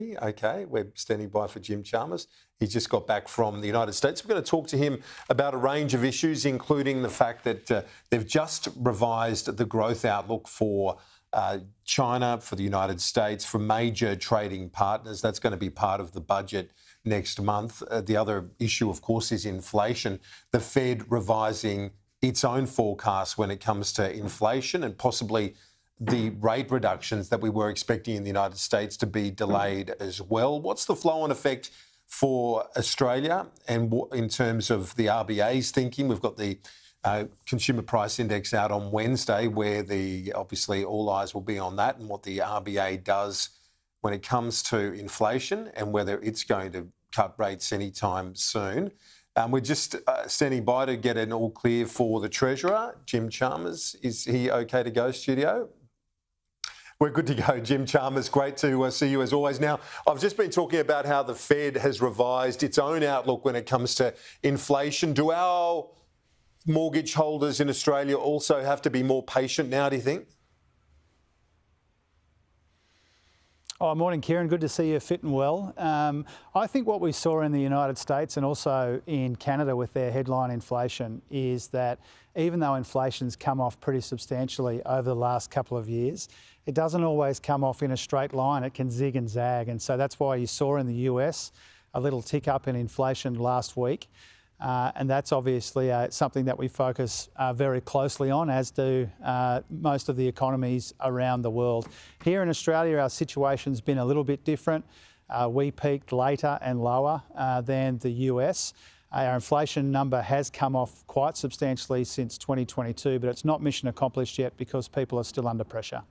Okay, we're standing by for Jim Chalmers. He's just got back from the United States. We're going to talk to him about a range of issues, including the fact that they've just revised the growth outlook for China, for the United States, for major trading partners. That's going to be part of the budget next month. The other issue, of course, is inflation. The Fed revising its own forecast when it comes to inflation and possibly the rate reductions that we were expecting in the United States to be delayed as well. What's the flow-on effect for Australia and in terms of the RBA's thinking? We've got the Consumer Price Index out on Wednesday, where obviously all eyes will be on that and what the RBA does when it comes to inflation and whether it's going to cut rates anytime soon. We're just standing by to get an all clear for the Treasurer, Jim Chalmers. Is he okay to go, studio? We're good to go, Jim Chalmers. Great to see you as always. Now, I've just been talking about how the Fed has revised its own outlook when it comes to inflation. Do our mortgage holders in Australia also have to be more patient now, do you think? Oh, morning, Kieran. Good to see you fit and well. I think what we saw in the United States and also in Canada with their headline inflation is that even though inflation's come off pretty substantially over the last couple of years, it doesn't always come off in a straight line. It can zig and zag. And so that's why you saw in the US a little tick up in inflation last week. And that's obviously something that we focus very closely on, as do most of the economies around the world. Here in Australia, our situation's been a little bit different. We peaked later and lower than the US. Our inflation number has come off quite substantially since 2022, but it's not mission accomplished yet because people are still under pressure.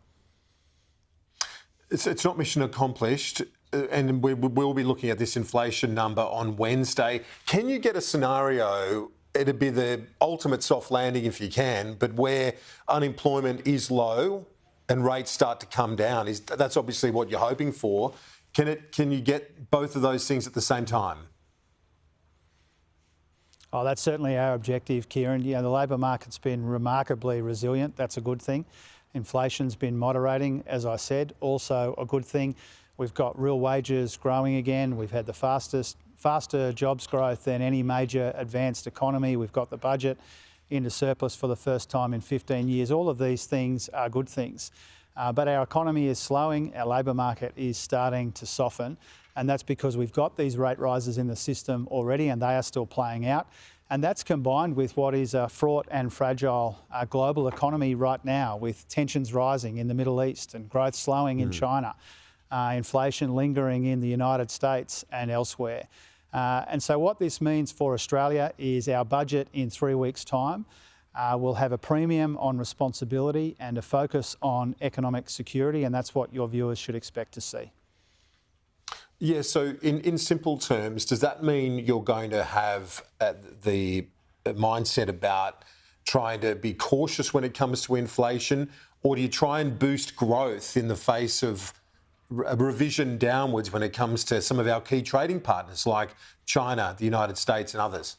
It's not mission accomplished, and we'll be looking at this inflation number on Wednesday. Can you get a scenario, it'd be the ultimate soft landing if you can, but where unemployment is low and rates start to come down? That's obviously what you're hoping for. Can you get both of those things at the same time? Oh, that's certainly our objective, Kieran. The labour market's been remarkably resilient. That's a good thing. Inflation's been moderating, as I said, also a good thing. We've got real wages growing again. We've had the faster jobs growth than any major advanced economy. We've got the budget into surplus for the first time in 15 years. All of these things are good things. But our economy is slowing. Our labour market is starting to soften. And that's because we've got these rate rises in the system already and they are still playing out. And that's combined with what is a fraught and fragile global economy right now, with tensions rising in the Middle East and growth slowing in China, inflation lingering in the United States and elsewhere. And so what this means for Australia is our budget in 3 weeks' time will have a premium on responsibility and a focus on economic security, and that's what your viewers should expect to see. Yeah, so in simple terms, does that mean you're going to have the mindset about trying to be cautious when it comes to inflation, or do you try and boost growth in the face of a revision downwards when it comes to some of our key trading partners like China, the United States and others?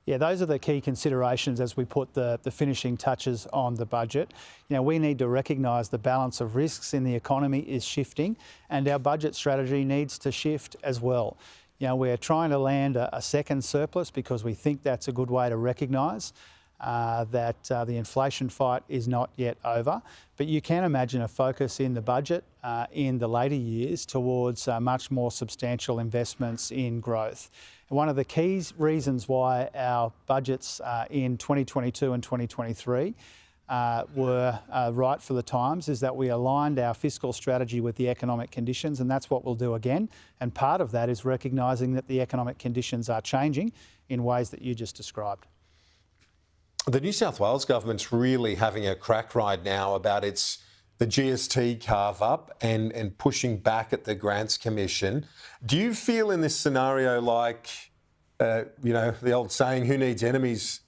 Yeah, those are the key considerations as we put the finishing touches on the budget. We need to recognise the balance of risks in the economy is shifting, and our budget strategy needs to shift as well. We're trying to land a second surplus because we think that's a good way to recognise that the inflation fight is not yet over. But you can imagine a focus in the budget in the later years towards much more substantial investments in growth. And one of the key reasons why our budgets in 2022 and 2023 were right for the times is that we aligned our fiscal strategy with the economic conditions, and that's what we'll do again. And part of that is recognising that the economic conditions are changing in ways that you just described. The New South Wales government's really having a crack right now about the GST carve-up and pushing back at the Grants Commission. Do you feel in this scenario like, the old saying, who needs enemies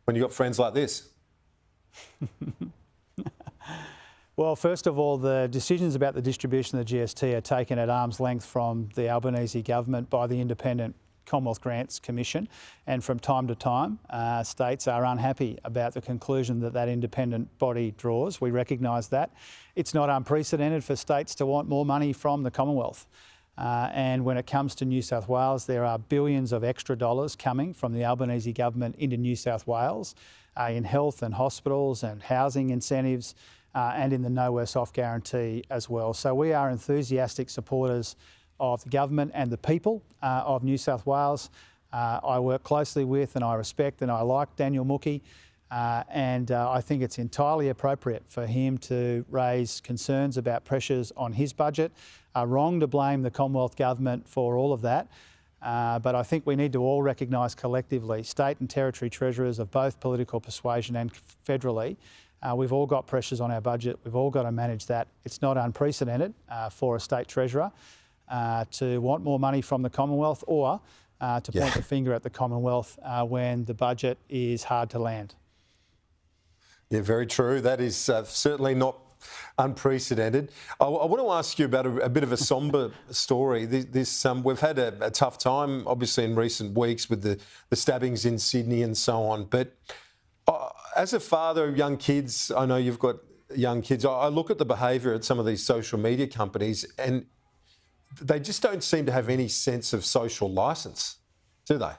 when you've got friends like this? Well, first of all, the decisions about the distribution of the GST are taken at arm's length from the Albanese government by the independent Commonwealth Grants Commission, and from time to time, states are unhappy about the conclusion that that independent body draws. We recognise that. It's not unprecedented for states to want more money from the Commonwealth. And when it comes to New South Wales, there are billions of extra dollars coming from the Albanese government into New South Wales in health and hospitals and housing incentives and in the No Worse Off guarantee as well. So we are enthusiastic supporters of the government and the people of New South Wales. I work closely with and I respect and I like Daniel Mookhey. And I think it's entirely appropriate for him to raise concerns about pressures on his budget. Wrong to blame the Commonwealth Government for all of that. But I think we need to all recognise collectively, state and territory treasurers of both political persuasion and federally, we've all got pressures on our budget. We've all got to manage that. It's not unprecedented for a state treasurer to want more money from the Commonwealth or to point the finger at the Commonwealth when the budget is hard to land. Yeah, very true. That is certainly not unprecedented. I want to ask you about a bit of a sombre story. We've had a tough time, obviously, in recent weeks with the stabbings in Sydney and so on. But as a father of young kids, I know you've got young kids. I look at the behaviour at some of these social media companies and they just don't seem to have any sense of social licence, do they?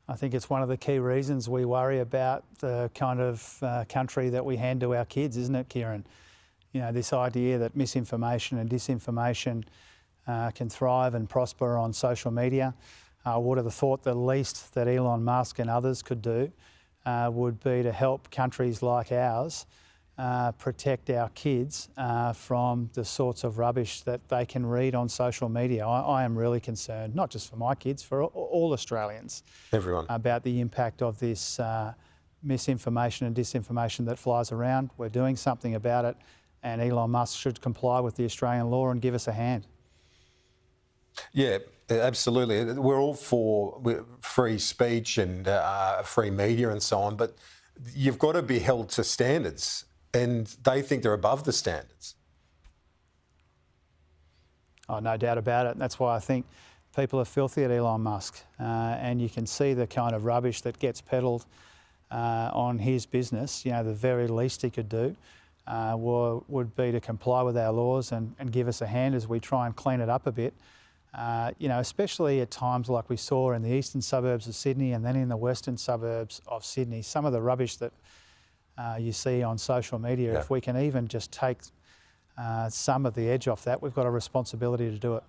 I think it's one of the key reasons we worry about the kind of country that we hand to our kids, isn't it, Kieran? You know, this idea that misinformation and disinformation can thrive and prosper on social media. I would have thought the least that Elon Musk and others could do would be to help countries like ours protect our kids from the sorts of rubbish that they can read on social media. I am really concerned, not just for my kids, for all Australians. Everyone. About the impact of this misinformation and disinformation that flies around. We're doing something about it, and Elon Musk should comply with the Australian law and give us a hand. Yeah, absolutely. We're all for free speech and free media and so on, but you've got to be held to standards. And they think they're above the standards. Oh, no doubt about it. That's why I think people are filthy at Elon Musk. And you can see the kind of rubbish that gets peddled on his business. You know, the very least he could do would be to comply with our laws and give us a hand as we try and clean it up a bit. You know, especially at times like we saw in the eastern suburbs of Sydney and then in the western suburbs of Sydney, some of the rubbish that you see on social media, if we can even just take some of the edge off that, we've got a responsibility to do it.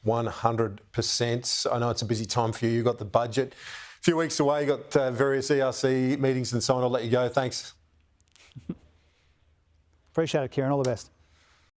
100%. I know it's a busy time for you. You've got the budget a few weeks away. You've got various ERC meetings and so on. I'll let you go. Thanks. Appreciate it, Kieran. All the best.